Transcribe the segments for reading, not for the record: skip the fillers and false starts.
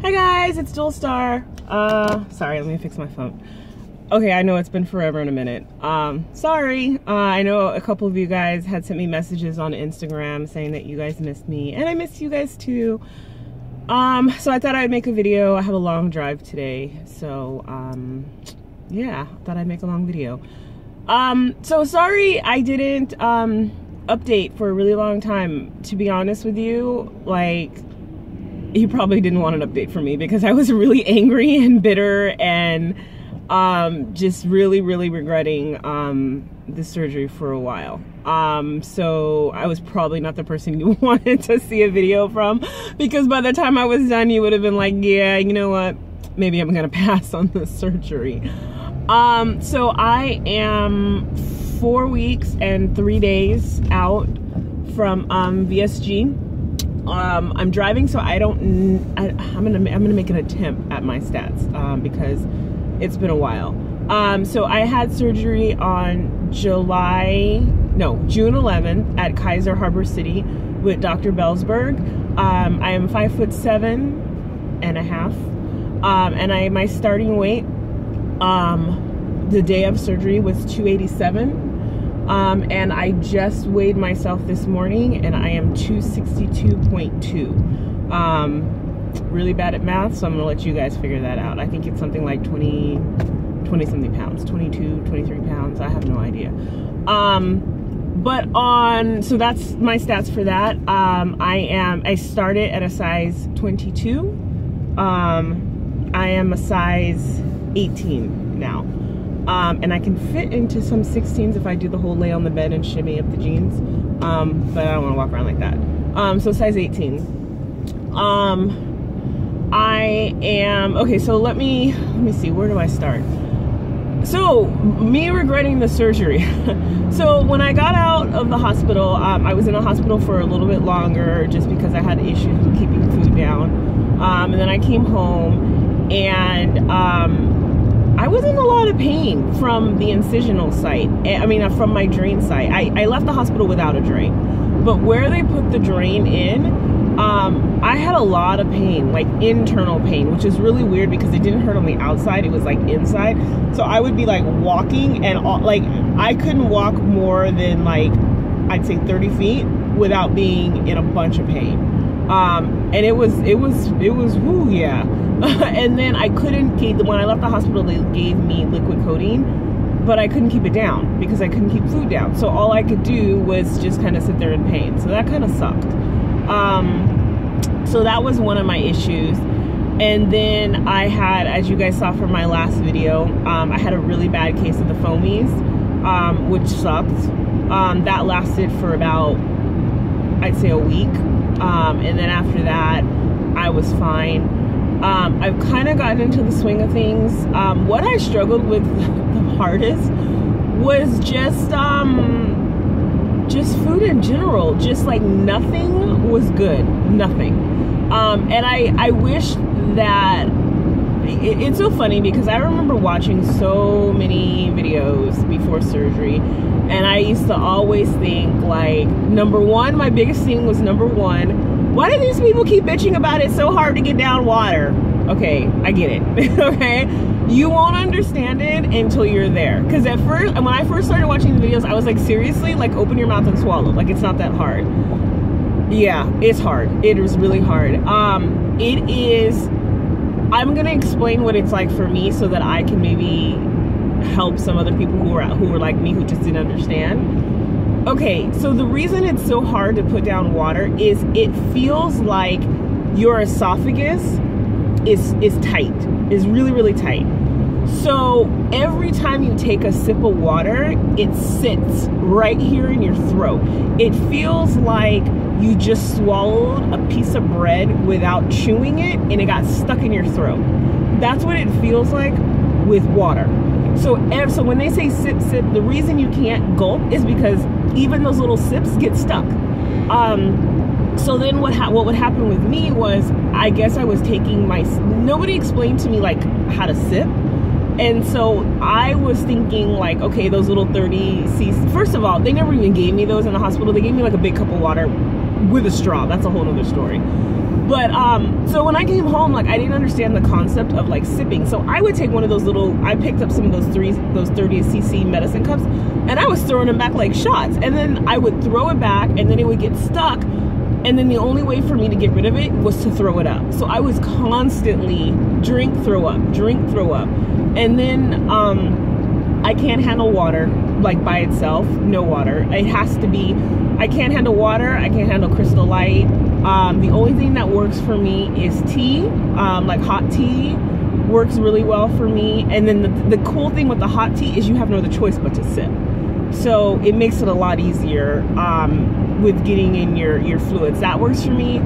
Hi guys, it's Dual Star. Sorry, let me fix my phone. Okay, I know it's been forever and a minute. Sorry. I know a couple of you guys had sent me messages on Instagram saying that you guys missed me, and I missed you guys too. So I thought I'd make a video. I have a long drive today, so yeah, I thought I'd make a long video. So sorry I didn't update for a really long time. To be honest with you, like, you probably didn't want an update from me because I was really angry and bitter and just really regretting the surgery for a while. So I was probably not the person you wanted to see a video from, because by the time I was done you would have been like, yeah, you know what, maybe I'm gonna pass on the surgery. So I am 4 weeks and 3 days out from VSG. I'm driving, so I'm gonna make an attempt at my stats because it's been a while. So I had surgery on June 11th at Kaiser Harbor City with Dr. Belsberg. I am 5'7.5", and my starting weight the day of surgery was 287. And I just weighed myself this morning and I am 262.2. Really bad at math, so I'm gonna let you guys figure that out. I think it's something like 20 something pounds, 22, 23 pounds. I have no idea. So that's my stats for that. I started at a size 22. I am a size 18 now. And I can fit into some 16s if I do the whole lay on the bed and shimmy up the jeans. But I don't want to walk around like that. So size 18. I am, okay, so let me see, where do I start? So, me regretting the surgery. So when I got out of the hospital, I was in the hospital for a little bit longer just because I had issues with keeping food down. And then I came home and I was in a lot of pain from the incisional site. I mean, from my drain site. I left the hospital without a drain. But where they put the drain in, I had a lot of pain, like internal pain, which is really weird because it didn't hurt on the outside, it was like inside. So I would be like walking and like I couldn't walk more than like, I'd say 30 feet without being in a bunch of pain. And it was woo, yeah. And then I couldn't when I left the hospital, they gave me liquid codeine, but I couldn't keep it down because I couldn't keep food down. So all I could do was just kind of sit there in pain. So that kind of sucked. So that was one of my issues. And then I had, as you guys saw from my last video, I had a really bad case of the foamies, which sucked. That lasted for about, I'd say, a week. And then after that, I was fine. I've kind of gotten into the swing of things. What I struggled with the hardest was just food in general. Just like nothing was good, nothing. And I wish that, it's so funny because I remember watching so many videos before surgery, and I used to always think like, number one, my biggest thing was why do these people keep bitching about it so hard to get down water? Okay, I get it. Okay, you won't understand it until you're there. Because at first, when I first started watching the videos, I was like, seriously, like, open your mouth and swallow. Like, it's not that hard. Yeah, it's hard. It is really hard. It is. I'm gonna explain what it's like for me so that I can maybe help some other people who are like me, who just didn't understand. Okay, so the reason it's so hard to put down water is it feels like your esophagus is tight, is really tight. So every time you take a sip of water, it sits right here in your throat. It feels like you just swallowed a piece of bread without chewing it and it got stuck in your throat. That's what it feels like with water. So when they say sip, the reason you can't gulp is because even those little sips get stuck. So then what would happen with me was, I guess I was taking nobody explained to me like how to sip. And so I was thinking like, okay, those little 30 cc. First of all, they never even gave me those in the hospital. They gave me like a big cup of water with a straw. That's a whole nother story. But so when I came home, like, I didn't understand the concept of like sipping. So I would take one of those I picked up some of those 30cc medicine cups, and I was throwing them back like shots. And then I would throw it back, and then it would get stuck. And then the only way for me to get rid of it was to throw it up. So I was constantly drink, throw up. And then I can't handle water, like by itself, no water. It has to be, I can't handle water, I can't handle Crystal Light. The only thing that works for me is tea, like hot tea works really well for me. And then the cool thing with the hot tea is you have no other choice but to sip. So it makes it a lot easier with getting in your fluids. That works for me.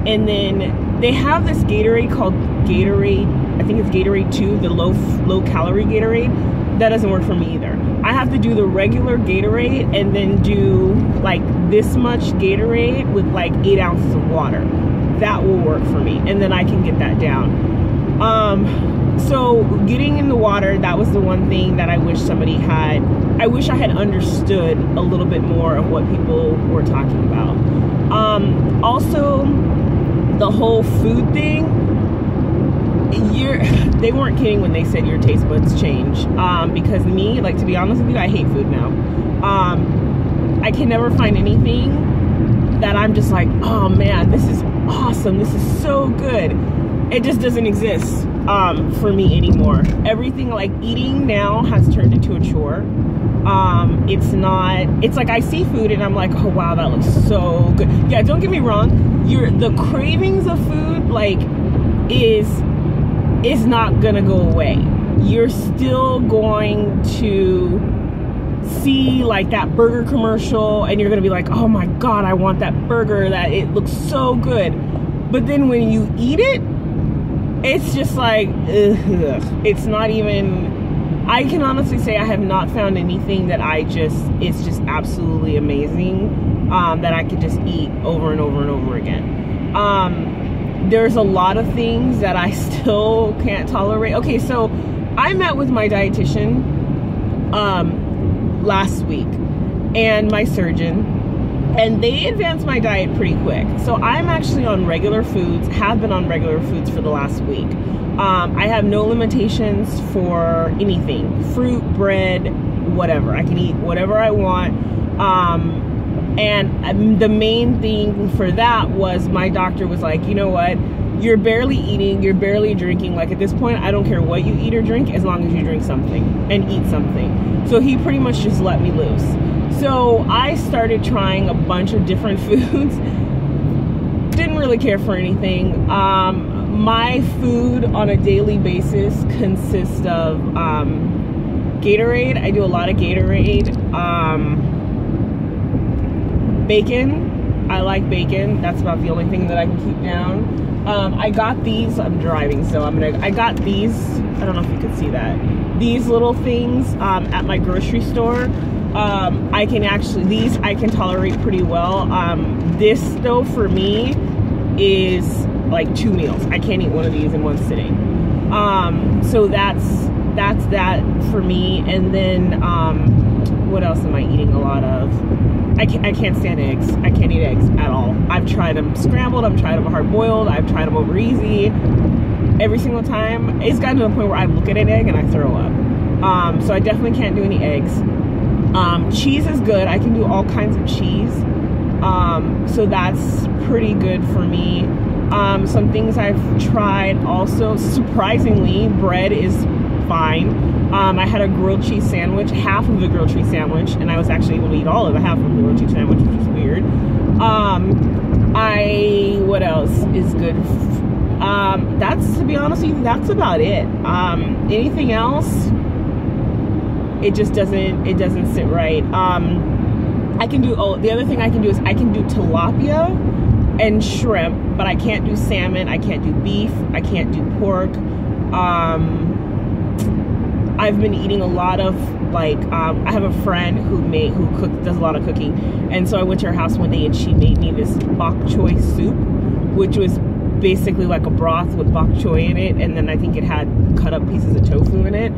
And then they have this Gatorade called Gatorade, I think it's Gatorade 2, the low calorie Gatorade. That doesn't work for me either. I have to do the regular Gatorade and then do like this much Gatorade with like 8 ounces of water. That will work for me, and then I can get that down. So getting in the water, that was the one thing that I wish somebody had. I wish I had understood a little bit more of what people were talking about. Also, the whole food thing, they weren't kidding when they said your taste buds change. Because me, like, to be honest with you, I hate food now. I can never find anything that I'm just like, oh man, this is awesome, this is so good. It just doesn't exist for me anymore. Everything, like, eating now has turned into a chore. It's like I see food and I'm like, oh wow, that looks so good. Yeah, don't get me wrong, the cravings of food, like, is not gonna go away. You're still going to see like that burger commercial and you're gonna be like, oh my god, I want that burger, that it looks so good. But then when you eat it, it's just like, ugh. It's not even, I can honestly say I have not found anything that it's just absolutely amazing, that I could just eat over and over and over again. There's a lot of things that I still can't tolerate. Okay, so I met with my dietitian last week and my surgeon, and they advanced my diet pretty quick. So I'm actually on regular foods, have been on regular foods for the last week. I have no limitations for anything, fruit, bread, whatever. I can eat whatever I want. And the main thing for that was my doctor was like, you know what? You're barely eating, you're barely drinking. Like, at this point, I don't care what you eat or drink as long as you drink something and eat something. So he pretty much just let me loose. So I started trying a bunch of different foods. Didn't really care for anything. My food on a daily basis consists of Gatorade. I do a lot of Gatorade. Bacon. I like bacon. That's about the only thing that I can keep down. I got these. I'm driving, so I got these. I don't know if you could see that. These little things at my grocery store. I can tolerate pretty well. This though, for me, is like 2 meals. I can't eat one of these in one sitting. So that's that for me. And then what else am I eating a lot of? I can't stand eggs. I can't eat eggs at all. I've tried them scrambled, I've tried them hard boiled, I've tried them over easy. Every single time, it's gotten to the point where I look at an egg and I throw up. So I definitely can't do any eggs. Cheese is good. I can do all kinds of cheese. So that's pretty good for me. Some things I've tried also, surprisingly, bread is fine. I had a grilled cheese sandwich, half of the grilled cheese sandwich, and I was actually able to eat all of the half of the grilled cheese sandwich, which is weird. What else is good? That's, to be honest with you, that's about it. Anything else, it just doesn't sit right. I can do, the other thing I can do is I can do tilapia and shrimp, but I can't do salmon, I can't do beef, I can't do pork. I've been eating a lot of, like, I have a friend who does a lot of cooking, and so I went to her house one day and she made me this bok choy soup, which was basically like a broth with bok choy in it, and then I think it had cut up pieces of tofu in it.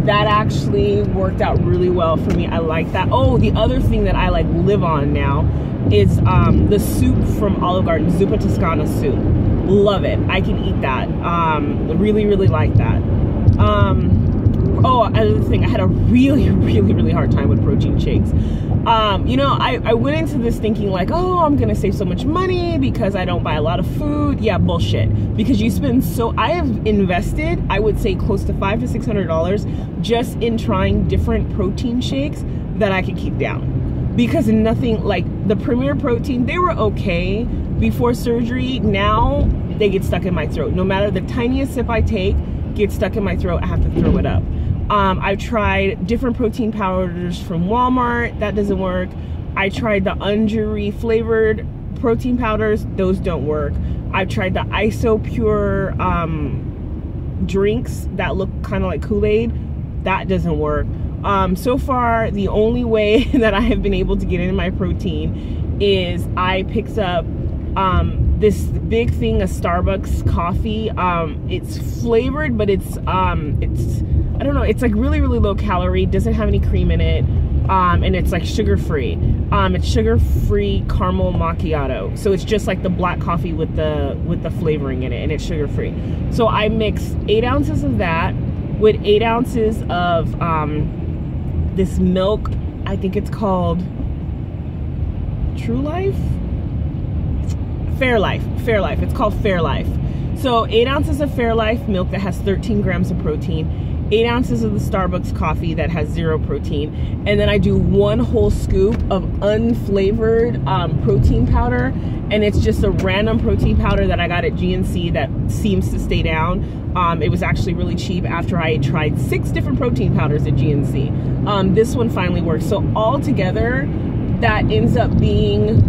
That actually worked out really well for me. I like that. Oh, the other thing that I like live on now is the soup from Olive Garden, Zuppa Toscana soup. Love it. I can eat that. Really, really like that. Oh, another thing, I had a really, really, really hard time with protein shakes. You know, I went into this thinking like, oh, I'm gonna save so much money because I don't buy a lot of food. Yeah, bullshit. Because you spend I have invested, I would say, close to $500 to $600 just in trying different protein shakes that I could keep down. Because nothing like the Premier Protein, they were okay before surgery. Now they get stuck in my throat. No matter the tiniest sip I take, gets stuck in my throat, I have to throw it up. I've tried different protein powders from Walmart. That doesn't work. I tried the Unjury flavored protein powders. Those don't work. I've tried the Isopure drinks that look kind of like Kool-Aid. That doesn't work. So far, the only way that I have been able to get into my protein is I picked up this big thing of Starbucks coffee. It's flavored, but it's I don't know, it's like really, really low calorie, doesn't have any cream in it, and it's like sugar-free. It's sugar-free caramel macchiato. So it's just like the black coffee with the flavoring in it, and it's sugar-free. So I mix 8 ounces of that with 8 ounces of this milk. I think it's called True Life? Fairlife. It's called Fairlife. So 8 ounces of Fairlife milk that has 13 grams of protein, 8 ounces of the Starbucks coffee that has 0 protein, and then I do 1 whole scoop of unflavored protein powder, and it's just a random protein powder that I got at GNC that seems to stay down. It was actually really cheap after I tried 6 different protein powders at GNC. This one finally works. So all together, that ends up being,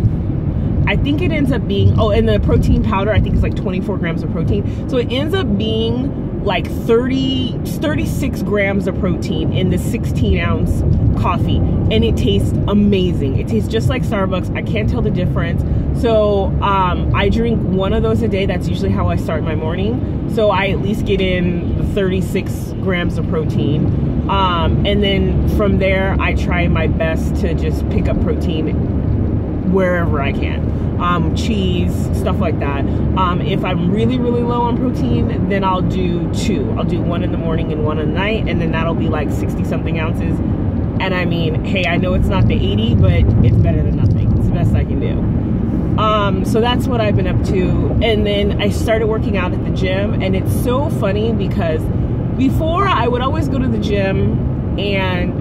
I think it ends up being, oh, and the protein powder I think is like 24 grams of protein. So it ends up being like 36 grams of protein in the 16-ounce coffee, and it tastes amazing. It tastes just like Starbucks. I can't tell the difference. So I drink 1 of those a day. That's usually how I start my morning. So I at least get in the 36 grams of protein. And then from there, I try my best to just pick up protein wherever I can. Cheese, stuff like that. If I'm really, really low on protein, then I'll do 2. I'll do 1 in the morning and 1 at night, and then that'll be like 60-something ounces. And I mean, hey, I know it's not the 80, but it's better than nothing. It's the best I can do. So that's what I've been up to. And then I started working out at the gym, and it's so funny because before I would always go to the gym, and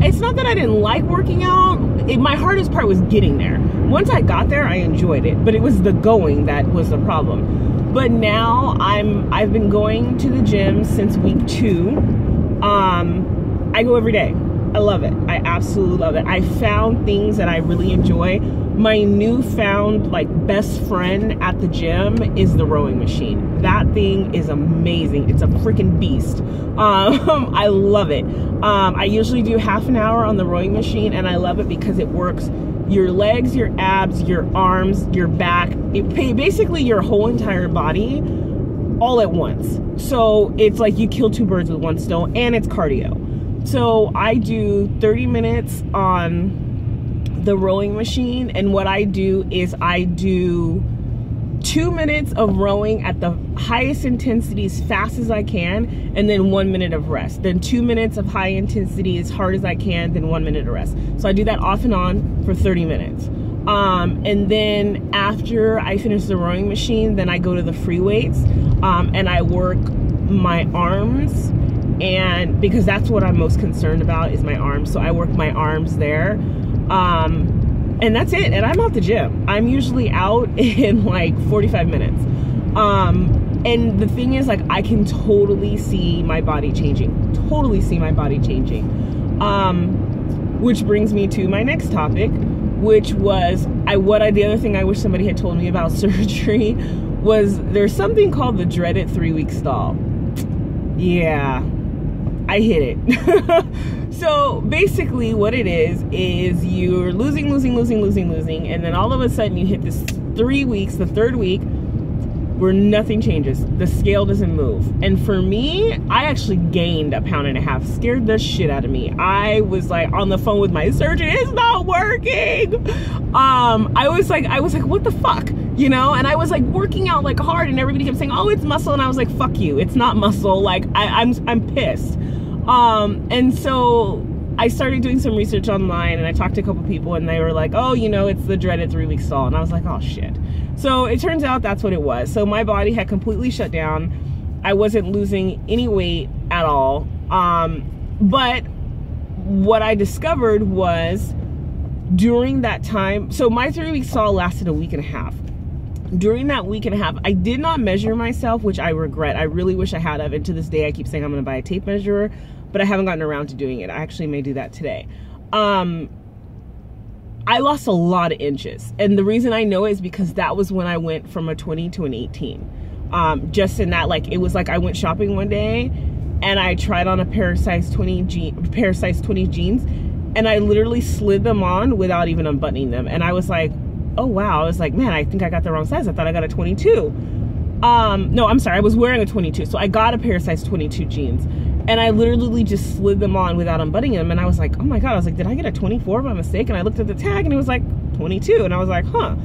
it's not that I didn't like working out. My hardest part was getting there. Once I got there, I enjoyed it, but it was the going that was the problem. But now I've been going to the gym since week 2. I go every day. I love it. I absolutely love it. I found things that I really enjoy. My newfound like best friend at the gym is the rowing machine. That thing is amazing. It's a freaking beast. I love it. I usually do half an hour on the rowing machine, and I love it because it works your legs, your abs, your arms, your back, basically your whole entire body all at once. So it's like you kill 2 birds with 1 stone, and it's cardio. So I do 30 minutes on the rowing machine, and what I do is I do 2 minutes of rowing at the highest intensity as fast as I can, and then 1 minute of rest. Then 2 minutes of high intensity as hard as I can, then 1 minute of rest. So I do that off and on for 30 minutes. And then after I finish the rowing machine, then I go to the free weights, and I work my arms, and because that's what I'm most concerned about is my arms. So I work my arms there. And that's it, and I'm out the gym. I'm usually out in like 45 minutes. And the thing is, like, I can totally see my body changing. Which brings me to my next topic, which was, the other thing I wish somebody had told me about surgery was there's something called the dreaded 3-week stall. Yeah, I hit it. So basically what it is you're losing, and then all of a sudden you hit this 3 weeks, the 3rd week, where nothing changes. The scale doesn't move. And for me, I actually gained 1.5 pounds. Scared the shit out of me. I was like on the phone with my surgeon, it's not working. I was like, what the fuck? you know? And I was like working out like hard, and everybody kept saying, oh, it's muscle. And I was like, fuck you, it's not muscle. Like I'm pissed. And so I started doing some research online, and I talked to a couple people, and they were like, oh, you know, it's the dreaded 3-week stall. And I was like, oh shit. So it turns out that's what it was. So my body had completely shut down. I wasn't losing any weight at all. But what I discovered was during that time, so my 3-week stall lasted a week and a half. During that week and a half, I did not measure myself, which I regret. I really wish I had of. And to this day, I keep saying I'm going to buy a tape measure, but I haven't gotten around to doing it. I actually may do that today. I lost a lot of inches. And the reason I know is because that was when I went from a 20 to an 18. Just in that, like, it was like I went shopping one day and I tried on a pair of size 20 jeans, and I literally slid them on without even unbuttoning them. And I was like, oh wow. I was like, man, I think I got the wrong size. I thought I got a 22. No, I'm sorry. I was wearing a 22. So I got a pair of size 22 jeans, and I literally just slid them on without unbuttoning them. And I was like, oh my God. I was like, did I get a 24 by mistake? And I looked at the tag and it was like 22. And I was like, huh.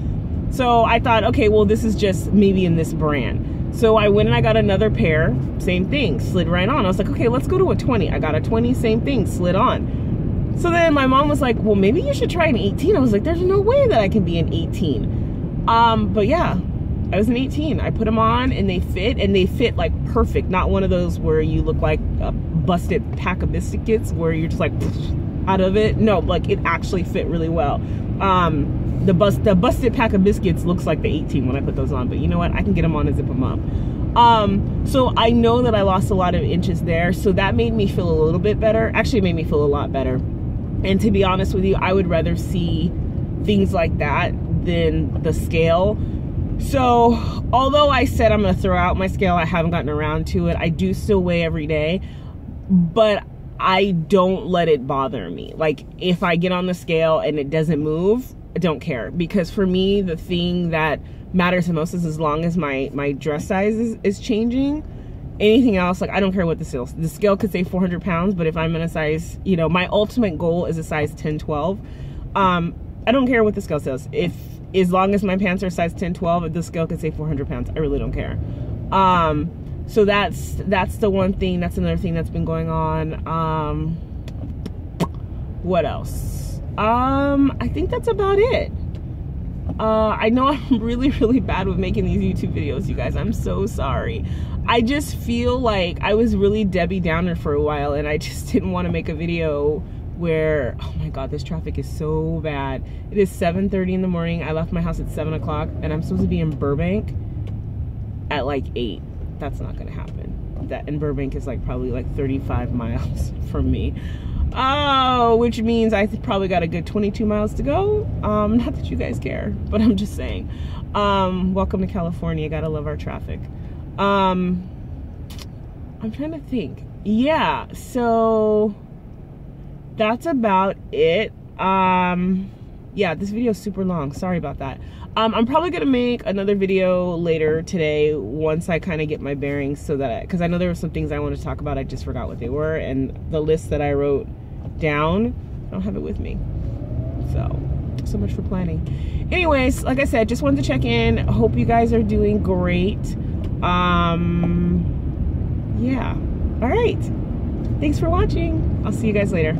So I thought, okay, well, this is just maybe in this brand. So I went and I got another pair, same thing, slid right on. I was like, okay, let's go to a 20. I got a 20, same thing, slid on. So then my mom was like, well, maybe you should try an 18. I was like, there's no way that I can be an 18. But yeah, I was an 18. I put them on and they fit like perfect. Not one of those where you look like a busted pack of biscuits where you're just like out of it. No, like it actually fit really well. The busted pack of biscuits looks like the 18 when I put those on, but you know what? I can get them on and zip them up. So I know that I lost a lot of inches there. So that made me feel a little bit better. Actually, it made me feel a lot better. And to be honest with you, I would rather see things like that than the scale. So although I said I'm going to throw out my scale, I haven't gotten around to it. I do still weigh every day, but I don't let it bother me. Like if I get on the scale and it doesn't move, I don't care, because for me, the thing that matters the most is as long as my dress size is changing. Anything else, like I don't care what the scale could say 400 pounds, but if I'm in a size, you know, my ultimate goal is a size 10, 12. I don't care what the scale says. As long as my pants are size 10, 12, if the scale could say 400 pounds, I really don't care. So that's the one thing, that's another thing that's been going on. What else? I think that's about it. I know I'm really, really bad with making these YouTube videos, you guys. I'm so sorry. I just feel like I was really Debbie Downer for a while, and I just didn't want to make a video where, oh my God, this traffic is so bad. It is 7:30 in the morning. I left my house at 7 o'clock, and I'm supposed to be in Burbank at like 8. That's not gonna happen. That in Burbank is like probably like 35 miles from me. Oh, which means I probably got a good 22 miles to go. Not that you guys care, but I'm just saying. Welcome to California. Gotta love our traffic. I'm trying to think. Yeah, so that's about it. Yeah, this video is super long. Sorry about that. I'm probably gonna make another video later today once I kind of get my bearings, so that because I know there were some things I wanted to talk about, I just forgot what they were, and the list that I wrote down, I don't have it with me. So much for planning. Anyways, like I said, just wanted to check in. Hope you guys are doing great. Yeah. All right. Thanks for watching. I'll see you guys later.